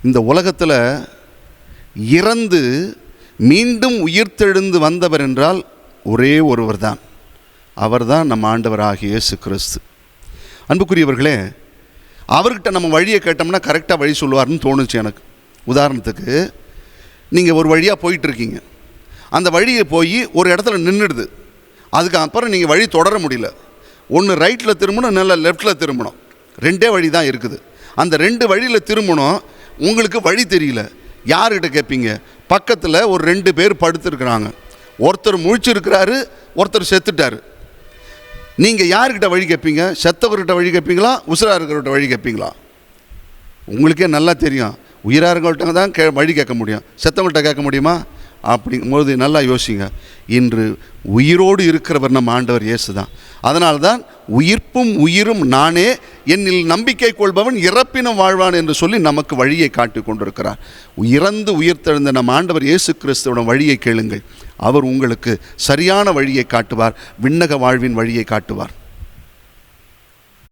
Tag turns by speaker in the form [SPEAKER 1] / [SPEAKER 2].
[SPEAKER 1] இந்த உலகத்தில் இறந்து மீண்டும் உயிர்த்தெழுந்து வந்தவர் என்றால் ஒரே ஒருவர் தான். அவர் தான் நம்ம ஆண்டவராகிய இயேசு கிறிஸ்து. அன்புக்குரியவர்களே, அவர்கிட்ட நம்ம வழியை கேட்டோம்னா கரெக்டாக வழி சொல்லுவார்னு தோணுச்சு எனக்கு. உதாரணத்துக்கு, நீங்கள் ஒரு வழியாக போயிட்டுருக்கீங்க, அந்த வழியை போய் ஒரு இடத்துல நின்றுடுது. அதுக்கு அப்புறம் நீங்கள் வழி தொடர முடியல. ஒன்று ரைட்டில் திரும்பணும், இல்லை லெஃப்டில் திரும்பணும். ரெண்டே வழி தான் இருக்குது. அந்த ரெண்டு வழியில் திரும்பணும், உங்களுக்கு வழி தெரியல. யார்கிட்ட கேட்பீங்க? பக்கத்தில் ஒரு 2 பேர் படுத்துருக்குறாங்க. ஒருத்தர் முழிச்சிருக்கிறாரு, ஒருத்தர் செத்துட்டார். நீங்கள் யார்கிட்ட வழி கேட்பீங்க? செத்தவர்கிட்ட வழி கேட்பீங்களா, உசுராக இருக்கிறவர்கிட்ட வழி கேட்பீங்களா? உங்களுக்கே நல்லா தெரியும், உயிராக இருக்கிறவர்கிட்ட தான் வழி கேட்க முடியும், செத்தவங்கள்ட்ட கேட்க முடியுமா? அப்படிங்கும்போது நல்லா யோசிங்க. இன்று உயிரோடு இருக்கிறவர் நம்ம ஆண்டவர் இயேசு தான். அதனால்தான் உயிர்ப்பும் உயிரும் நானே, என்னில் நம்பிக்கை கொள்பவன் இறப்பினும் வாழ்வான் என்று சொல்லி நமக்கு வழியை காட்டி கொண்டிருக்கிறார். இறந்து உயிர்த்தெழுந்த நம்ம ஆண்டவர் இயேசு கிறிஸ்துவின் வழியை கேளுங்கள். அவர் உங்களுக்கு சரியான வழியை காட்டுவார், விண்ணக வாழ்வின் வழியை காட்டுவார்.